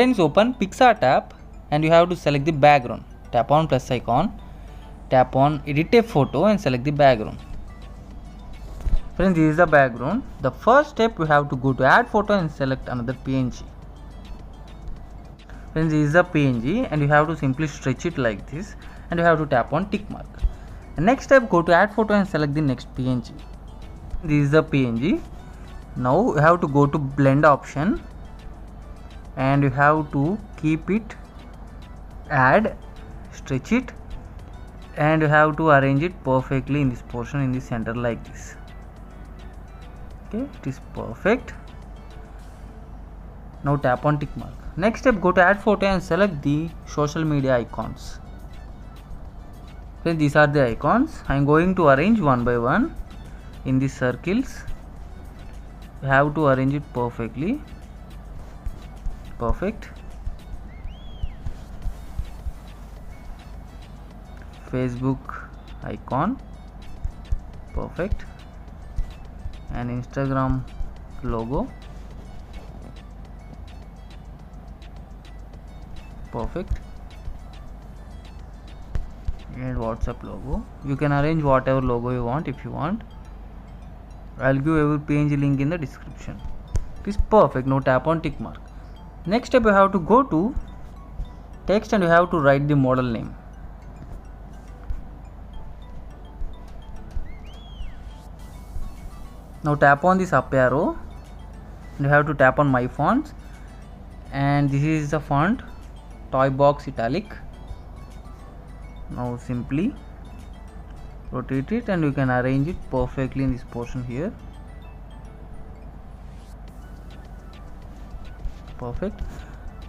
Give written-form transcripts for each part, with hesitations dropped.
Friends, open PicsArt app and you have to select the background. Tap on plus icon, tap on edit a photo and select the background. Friends, this is the background. The first step, you have to go to add photo and select another PNG. Friends, this is the PNG and you have to simply stretch it like this and you have to tap on tick mark. The next step, go to add photo and select the next PNG. This is the PNG. Now you have to go to blend option and you have to keep it, add, stretch it, and you have to arrange it perfectly in this portion in the center like this. Okay, it is perfect. Now tap on tick mark. Next step, go to add photo and select the social media icons. Okay, these are the icons. I am going to arrange one by one in the circles. You have to arrange it perfectly. Perfect. Facebook icon. Perfect. And Instagram logo. Perfect. And WhatsApp logo. You can arrange whatever logo you want if you want. I'll give every PNG link in the description. It is perfect. Now tap on tick mark. Next step, you have to go to text and you have to write the model name. Now tap on this up arrow and you have to tap on my fonts, and this is the font toy box italic. Now simply rotate it and you can arrange it perfectly in this portion here. Perfect.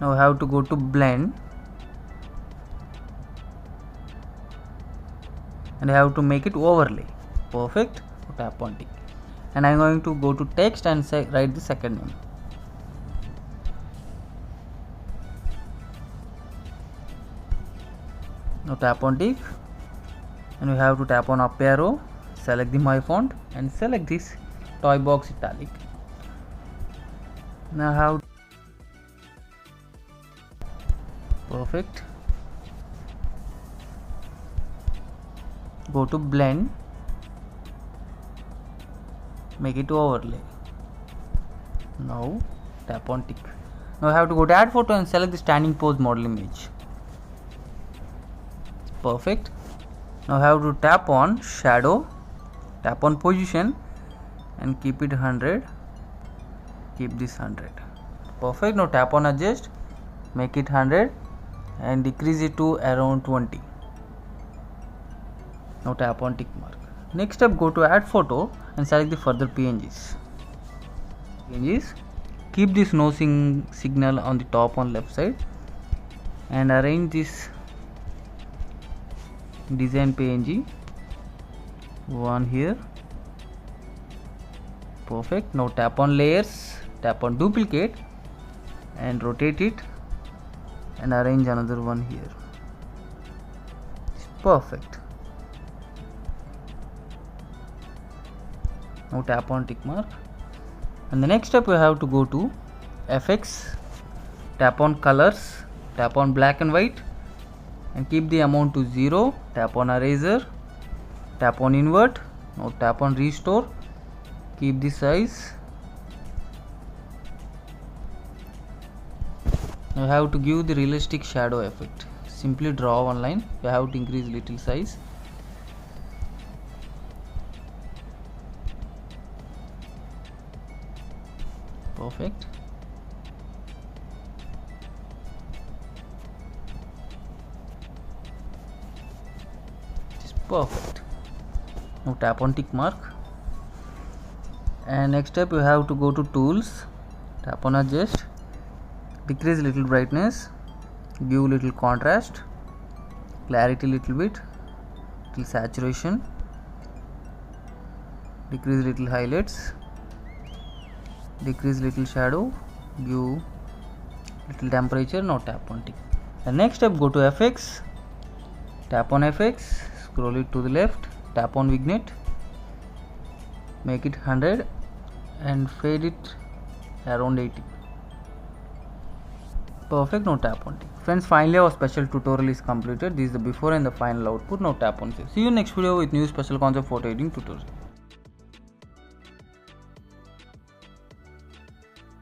Now I have to go to blend and I have to make it overlay. Perfect. Tap on tick. And I am going to go to text and write the second name. Now tap on tick and you have to tap on up arrow, select the my font and select this toy box italic. Now I have perfect. Go to blend, make it overlay. Now tap on tick. Now I have to go to add photo and select the standing pose model image. Perfect. Now I have to tap on shadow, tap on position and keep it 100. Keep this 100. Perfect. Now tap on adjust, make it 100 and decrease it to around 20. Now tap on tick mark. Next step, go to add photo and select the further PNGs. Keep this no signal on the top on left side and arrange this design PNG one here. Perfect. Now tap on layers, tap on duplicate and rotate it and arrange another one here. Perfect. Now tap on tick mark. And the next step, we have to go to FX, tap on colors, tap on black and white and keep the amount to 0. Tap on eraser, tap on invert. Now tap on restore, keep the size. Now you have to give the realistic shadow effect. Simply draw one line. You have to increase little size. Perfect. It is perfect. Now tap on tick mark. And next step, you have to go to tools, tap on adjust, decrease little brightness, give little contrast, clarity little bit, little saturation, decrease little highlights, decrease little shadow, give little temperature. Now tap on tick. The next step, go to FX, tap on FX, scroll it to the left, tap on vignette, make it 100 and fade it around 80. Perfect. Now tap on tick. Friends, finally our special tutorial is completed. This is the before and the final output. Now tap on save. See you next video with new special concept photo editing tutorial.